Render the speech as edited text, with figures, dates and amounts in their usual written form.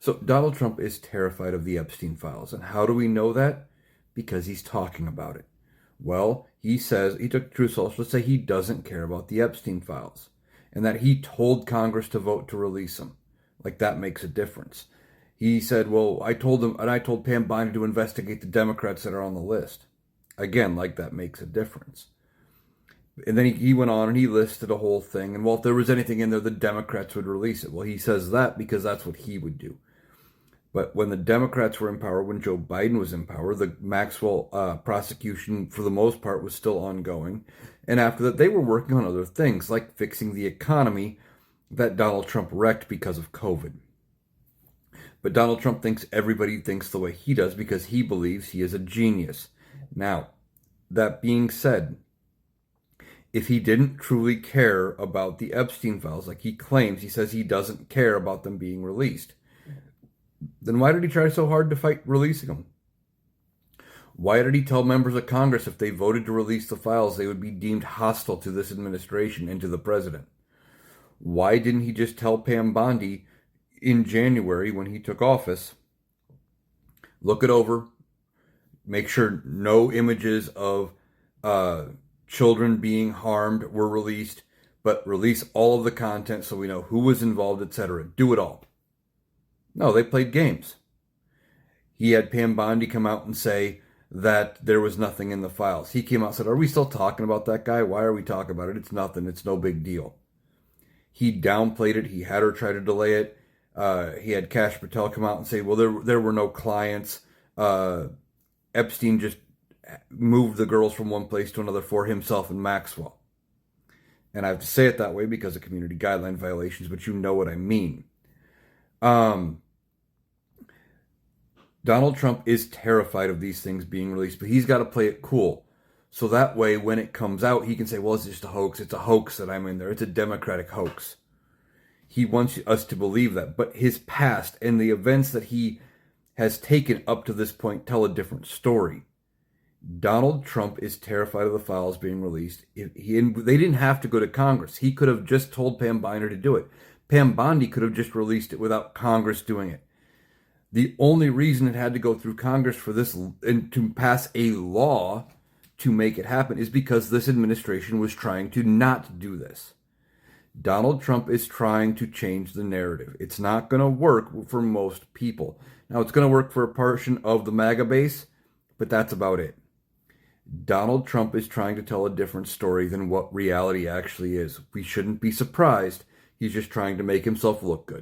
So Donald Trump is terrified of the Epstein files. And how do we know that? Because he's talking about it. Well, he says, he took Truth Social to say he doesn't care about the Epstein files and that he told Congress to vote to release them. Like that makes a difference. He said, well, I told them, and I told Pam Bondi to investigate the Democrats that are on the list. Again, like that makes a difference. And then he went on and he listed a whole thing. And well, if there was anything in there, the Democrats would release it. Well, he says that because that's what he would do. But when the Democrats were in power, when Joe Biden was in power, the Maxwell prosecution, for the most part, was still ongoing. And after that, they were working on other things, like fixing the economy that Donald Trump wrecked because of COVID. But Donald Trump thinks everybody thinks the way he does because he believes he is a genius. Now, that being said, if he didn't truly care about the Epstein files, like he claims, he says he doesn't care about them being released, then why did he try so hard to fight releasing them? Why did he tell members of Congress if they voted to release the files, they would be deemed hostile to this administration and to the president? Why didn't he just tell Pam Bondi in January when he took office, look it over, make sure no images of children being harmed were released, but release all of the content so we know who was involved, etc. Do it all. No, they played games. He had Pam Bondi come out and say that there was nothing in the files. He came out and said, are we still talking about that guy? Why are we talking about it? It's nothing. It's no big deal. He downplayed it. He had her try to delay it. He had Kash Patel come out and say, well, there were no clients. Epstein just moved the girls from one place to another for himself and Maxwell. And I have to say it that way because of community guideline violations, but you know what I mean. Donald Trump is terrified of these things being released, but he's got to play it cool. So that way, when it comes out, he can say, well, it's just a hoax. It's a hoax that I'm in there. It's a Democratic hoax. He wants us to believe that. But his past and the events that he has taken up to this point tell a different story. Donald Trump is terrified of the files being released. They didn't have to go to Congress. He could have just told Pam Bondi to do it. Pam Bondi could have just released it without Congress doing it. The only reason it had to go through Congress for this and to pass a law to make it happen is because this administration was trying to not do this. Donald Trump is trying to change the narrative. It's not going to work for most people. Now, it's going to work for a portion of the MAGA base, but that's about it. Donald Trump is trying to tell a different story than what reality actually is. We shouldn't be surprised. He's just trying to make himself look good.